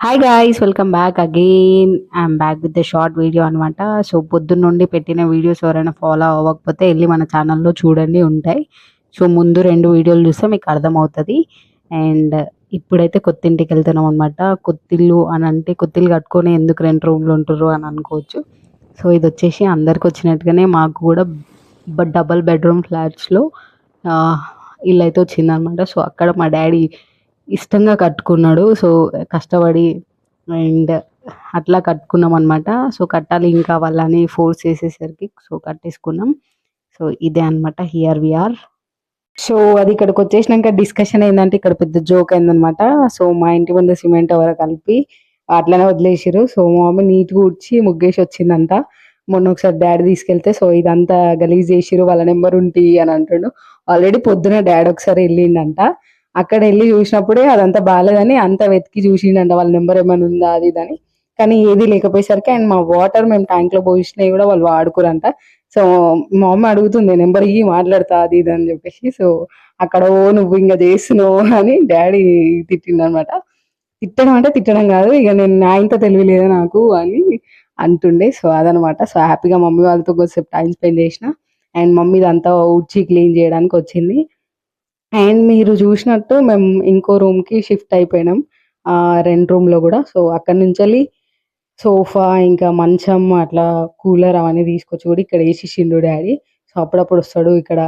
Hi guys, welcome back again. I'm back with the short video అనమాట. So పొద్దున్న నుండి పెట్టిన వీడియోస్ ఎవరైనా ఫాలో అవ్వకపోతే వెళ్ళి మన ఛానల్లో చూడండి, ఉంటాయి. సో ముందు 2 వీడియోలు చూస్తే మీకు అర్థమవుతుంది. అండ్ ఇప్పుడైతే కొత్త ఇంటికి వెళ్తున్నాం అనమాట. కొత్తిల్లు అని అంటే కొత్తిల్లు కట్టుకొని ఎందుకు 2 రూమ్లు ఉంటుర్రు అని అనుకోవచ్చు. సో ఇది వచ్చేసి అందరికి వచ్చినట్టుగానే మాకు కూడా డబల్ బెడ్రూమ్ ఫ్లాట్స్లో ఇల్లు అయితే వచ్చిందనమాట. సో అక్కడ మా డాడీ ఇష్టంగా కట్టుకున్నాడు. సో కష్టపడి అండ్ అట్లా కట్టుకున్నాం అనమాట. సో కట్టాలి ఇంకా వాళ్ళని ఫోర్స్ చేసేసరికి సో కట్టేసుకున్నాం. సో ఇదే అనమాట, హియర్ వి ఆర్. సో అది ఇక్కడికి వచ్చేసినాక డిస్కషన్ ఏంటంటే ఇక్కడ పెద్ద జోక్ అయిందనమాట. సో మా ఇంటి ముందు సిమెంట్ ఎవరో కలిపి అట్లనే వదిలేసారు. సో మా మమ్మీ నీట్గా ఊడ్చి ముగ్గేసి వచ్చిందంట. మొన్న ఒకసారి డాడీ తీసుకెళ్తే సో ఇదంతా గలీజ్ చేసిరు, వాళ్ళ నెంబర్ ఉంటి అని అంటుండు. ఆల్రెడీ పొద్దున డాడీ ఒకసారి వెళ్ళిండంట. అక్కడ వెళ్ళి చూసినప్పుడే అదంతా బాగాలేదని అంత వెతికి చూసిండంట వాళ్ళ నెంబర్ ఏమైనా ఉందా అది ఇదని. కానీ ఏది లేకపోయేసరికి అండ్ మా వాటర్ మేము ట్యాంక్ లో పోసినవి కూడా వాళ్ళు వాడుకోరంట. సో మా అమ్మ అడుగుతుంది నెంబర్ ఇవి మాట్లాడతా అది ఇది అని చెప్పేసి. సో అక్కడ ఓ నువ్వు ఇంకా చేస్తున్నావు అని డాడీ తిట్టిండనమాట. తిట్టడం అంటే తిట్టడం కాదు, ఇక నేను నా ఇంత తెలివి లేదా నాకు అని అంటుండే. సో అదనమాట. సో హ్యాపీగా మమ్మీ వాళ్ళతో కొద్దిసేపు టైం స్పెండ్ చేసిన. అండ్ మమ్మీ ఇదంతా ఊడ్చి క్లీన్ చేయడానికి వచ్చింది. అండ్ మీరు చూసినట్టు మేము ఇంకో రూమ్కి షిఫ్ట్ అయిపోయినాం, 2 రూమ్లో కూడా. సో అక్కడి నుంచి సోఫా ఇంకా మంచం అట్లా కూలర్ అవన్నీ తీసుకొచ్చి కూడా ఇక్కడ వేసేసిండు డాడీ. సో అప్పుడప్పుడు వస్తాడు, ఇక్కడ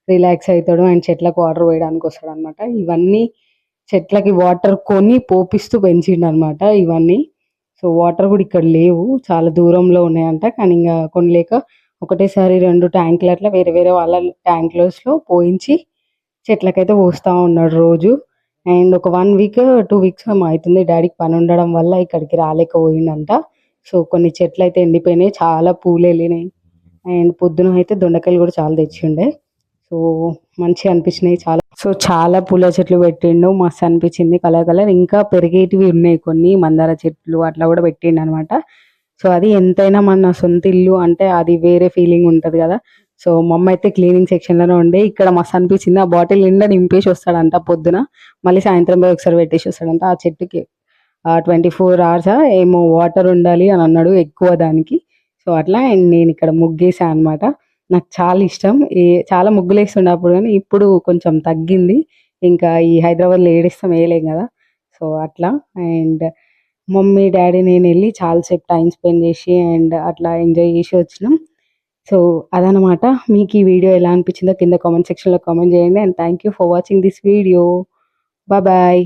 రిలాక్స్ అవుతాడు అండ్ చెట్లకు వాటర్ పోయడానికి వస్తాడు అనమాట. ఇవన్నీ చెట్లకి వాటర్ కొని పోపిస్తూ పెంచిండు అనమాట ఇవన్నీ. సో వాటర్ కూడా ఇక్కడ లేవు, చాలా దూరంలో ఉన్నాయంట. కానీ ఇంకా కొనలేక ఒకటేసారి 2 ట్యాంకులు అట్లా వేరే వేరే వాళ్ళ ట్యాంక్లో పోయించి చెట్లకైతే పోస్తా ఉన్నాడు రోజు. అండ్ ఒక 1 వీక్ 2 వీక్స్ అవుతుంది డాడీకి పని ఉండడం వల్ల ఇక్కడికి రాలేకపోయిందంట. సో కొన్ని చెట్లు అయితే ఎండిపోయినాయి, చాలా పూలు వెళ్ళినాయి. అండ్ పొద్దున అయితే దొండకాయలు కూడా చాలా తెచ్చిండే. సో మంచిగా అనిపించినాయి చాలా. సో చాలా పూల చెట్లు పెట్టిండు, మస్తు అనిపించింది కలర్ కలర్. ఇంకా పెరిగేటివి ఉన్నాయి కొన్ని మందార చెట్లు అట్లా కూడా పెట్టిండు అనమాట. సో అది ఎంతైనా మన సొంత ఇల్లు అంటే అది వేరే ఫీలింగ్ ఉంటుంది కదా. సో మా అమ్మ అయితే క్లీనింగ్ సెక్షన్లోనే ఉండే. ఇక్కడ మస్తు అనిపించింది, ఆ బాటిల్ నిండా నింపేసి వస్తాడంట పొద్దున, మళ్ళీ సాయంత్రం పోయి ఒకసారి పెట్టేసి వస్తాడంట ఆ చెట్టుకి. 24 hours ఏమో వాటర్ ఉండాలి అని అన్నాడు ఎక్కువ దానికి. సో అట్లా అండ్ నేను ఇక్కడ ముగ్గేసాను అనమాట. నాకు చాలా ఇష్టం, చాలా ముగ్గులు వేస్తుండే అప్పుడు, కానీ ఇప్పుడు కొంచెం తగ్గింది. ఇంకా ఈ హైదరాబాద్లో ఏడిస్తాం వేయలేం కదా. సో అట్లా అండ్ మమ్మీ డాడీ నేను వెళ్ళి చాలాసేపు టైం స్పెండ్ చేసి అండ్ అట్లా ఎంజాయ్ చేసి వచ్చినాం. సో అదనమాట. మీకు ఈ వీడియో ఎలా అనిపించిందో కింద కామెంట్ సెక్షన్లో కామెంట్ చేయండి. And thank you for watching this video. Bye bye.